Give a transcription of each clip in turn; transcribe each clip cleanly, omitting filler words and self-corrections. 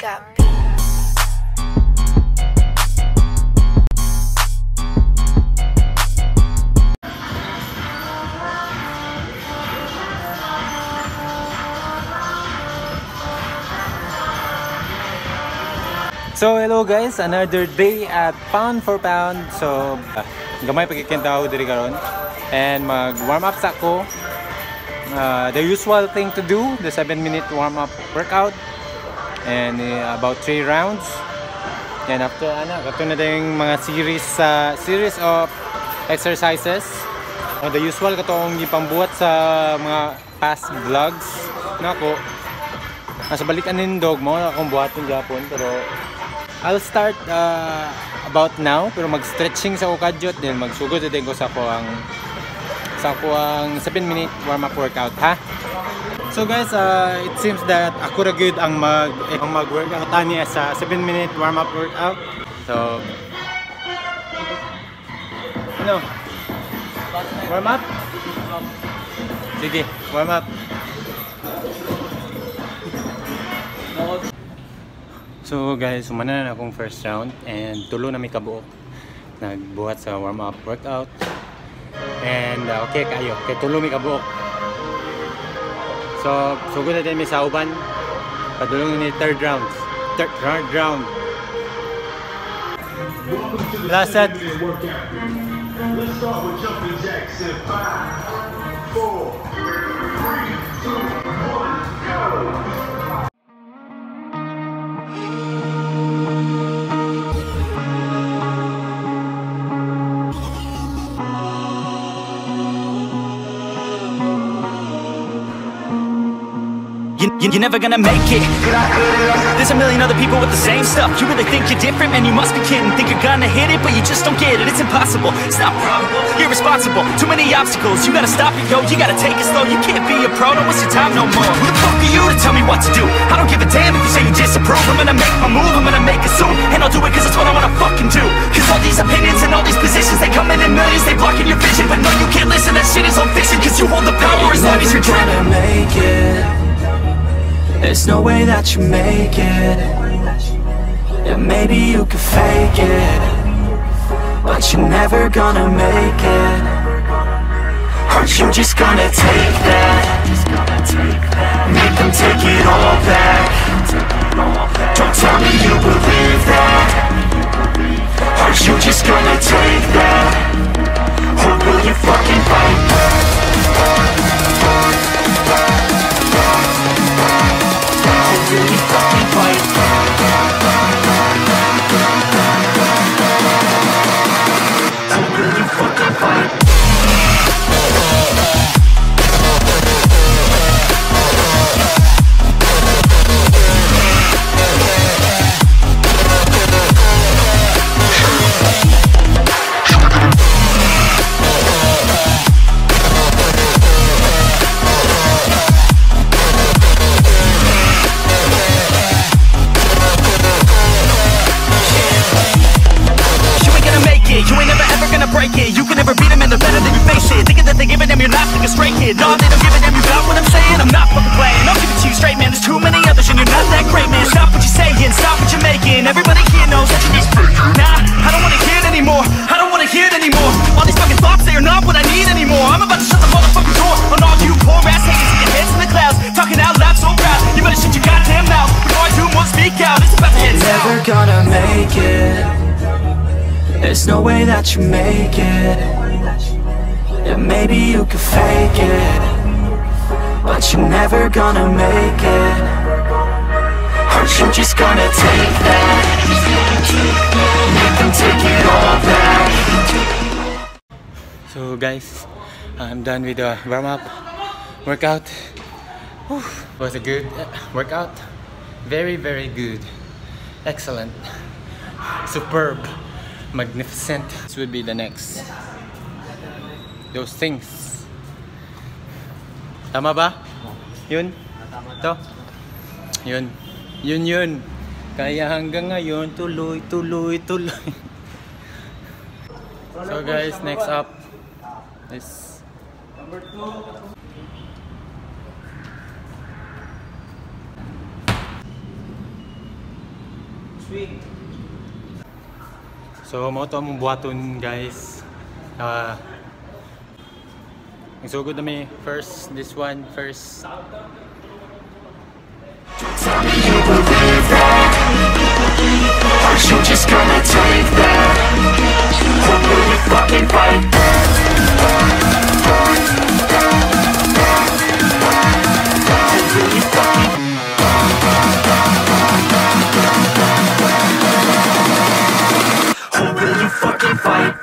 up. So hello guys, another day at pound for pound. So gamay pagkikintaw diri karon and mag warm up sa ko. The usual thing to do, the 7-minute warm up workout and about 3 rounds. And after kato na yung mga series of exercises. The usual katong gipambuhat sa mga past vlogs nako. Nasa Balik Alindog mo akong buhaton gyapon, pero I'll start about now, pero mag-stretching sa ukadyot din, magsugod din ko sa ko ang 7-minute warm-up workout, ha? So guys, it seems that ako ra gyud ang mag-workout ani sa 7-minute warm-up workout. So warm up? Sige, warm up. So guys, sumana na akong first round and tulo na may kabuok. Nagbuhat sa warm-up workout. And okay kayo, kay tulo may kabuok. So, sugod na din may sauban. Padulong ni third round. Last set. Let's start with jumping jacks in 5, 4, 3, 2, 1, go! You're never gonna make it. There's a million other people with the same stuff. You really think you're different? Man, you must be kidding. Think you're gonna hit it, but you just don't get it. It's impossible, it's not probable. You're irresponsible, too many obstacles. You gotta stop it, yo, you gotta take it slow. You can't be a pro, don't waste your time no more. Who the fuck are you to tell me what to do? I don't give a damn if you say you disapprove. I'm gonna make my move, I'm gonna make it soon. And I'll do it cause it's what I wanna fucking do. Cause all these opinions and all these positions, they come in millions, they blocking your vision. But no, you can't listen, that shit is all fiction. Cause you hold the power as long as you're dreaming. Make it. There's no way that you make it. Yeah, maybe you could fake it, but you're never gonna make it. Aren't you just gonna take that? Make them take it all back. Don't tell me you believe that. Aren't you just gonna take that? Or will you fucking fight back? Really fucking fight. I really fucking fight. You can never beat them and they're better than you face it. Thinking that they're giving them, you're not like a stray kid. No, they don't give a damn, you got what I'm saying? I'm not fucking playing, I'll give it to you straight, man. There's too many others and you're not that great, man. Stop what you're saying, stop what you're making. Everybody here knows that you're just faking. Nah, I don't wanna hear it anymore, I don't wanna hear it anymore. All these fucking thoughts, they are not what I need anymore. I'm about to shut the motherfucking door on all you poor ass haters with your heads in the clouds, talking out loud so proud. You better shut your goddamn mouth before I do more speak out. It's about to hit south. Never gonna make it. There's no way that you make it. Yeah, maybe you could fake it, but you're never gonna make it. Aren't you just gonna take that? Make them take it all back. So guys, I'm done with the warm-up workout. Whew. Was a good workout. Very, very good. Excellent. Superb. Magnificent. This would be the next. Those things. Tama ba? Yun? Ito? Yun. Yun. Kaya hanggang ngayon, tuloy. So guys, next up is number 2. So mo to mong buhaton guys. So good na me. First, this one first. Tell me you believe that. Are you just gonna take that? Or will you fucking fight back? Or will you fucking Or will you fucking fight?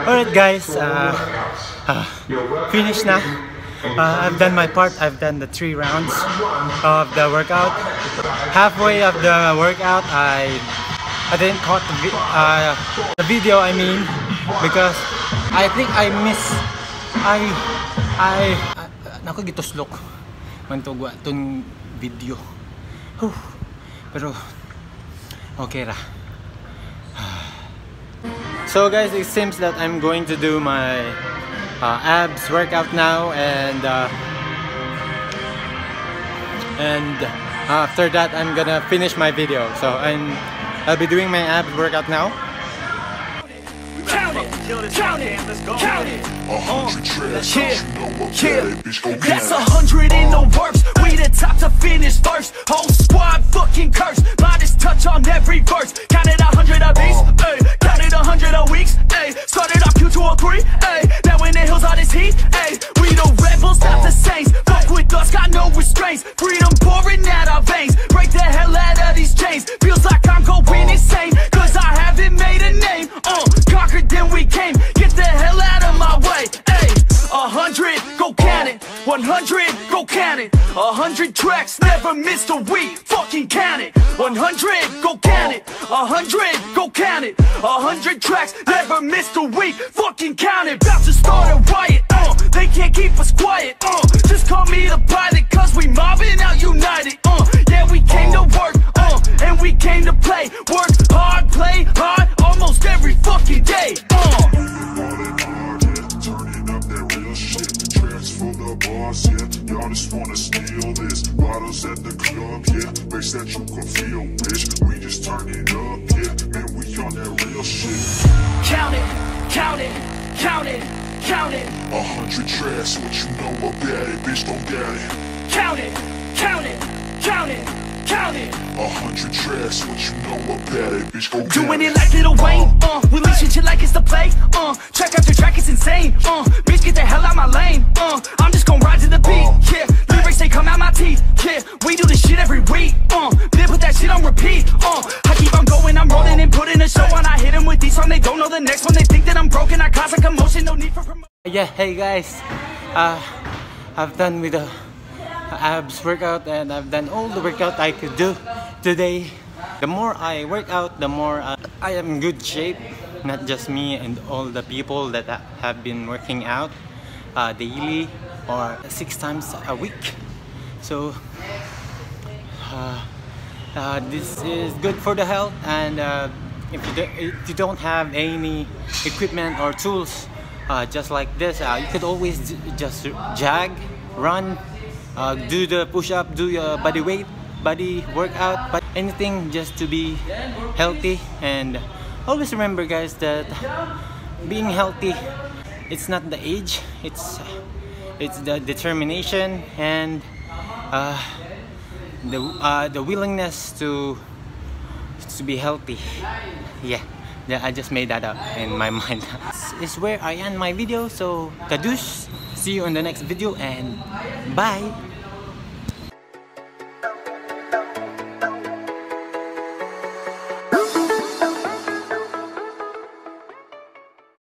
Alright guys, finished na. I've done my part. I've done the 3 rounds of the workout. Halfway of the workout, I didn't cut the video. I mean, because I think I missed. Naku gituslok man to tong video. Pero okay ra. So guys, it seems that I'm going to do my abs workout now, and after that I'm gonna finish my video. So I'll be doing my abs workout now. Count it, count it, count it. 100 trash, that's 100 in the works. We the top to finish first. Whole squad fucking cursed. Modest touch on every verse. Counted 100 a piece, ayy. Counted 100 a weeks, ayy. Started off Q203, ayy. Now in the hills all this heat, ayy. We the rebels, not the saints. Fuck with us, got no restraints. Freedom pouring out our veins. Break the hell out of these chains. Feels like I'm going insane, cause I haven't made a name. Conquered, then we came. Get the hell out of my way, ayy. 100, go count it. 100, go count it. 100 tracks, never missed a week. Fucking count it. 100, go count it. 100, go count it. 100 tracks, never missed a week. Fucking count it. About to start a riot. They can't keep us quiet. Just call me the pilot, cause we mobbing out united. Yeah, we came to work. And we came to play. Work hard, play hard, almost every fucking day. Y'all just wanna steal this. Bottles at the club, yeah. Makes that you can feel, bitch. We just turn it up, yeah. Man, we on that real shit. Count it, count it, count it, count it. 100 trash, what you know about it, bitch, don't doubt it. Count it, count it, count it, count it. 100 trash, what you know about it, bitch, go doing it like Lil Wayne, releasing shit like it's the play, track after track, it's insane, bitch, get the hell out my lane, I'm just gon' ride to the beat, yeah, lyrics, they come out my teeth, yeah, we do this shit every week, then put that shit on repeat, I keep on going, I'm rolling and putting a show on, I hit them with these songs, they don't know the next one, they think that I'm broken, I cause a commotion, no need for promotion. Yeah, hey guys, I've done with the abs workout, and I've done all the workout I could do today. The more I work out, the more I am in good shape. Not just me, and all the people that have been working out daily or 6 times a week. So this is good for the health, and if you don't have any equipment or tools just like this, you could always just jog, run, do the push-up, do your body weight, body workout, but anything just to be healthy. And always remember, guys, that being healthy, it's not the age, it's the determination and the willingness to be healthy. Yeah, I just made that up in my mind. This is where I end my video. So kadush, see you in the next video and bye.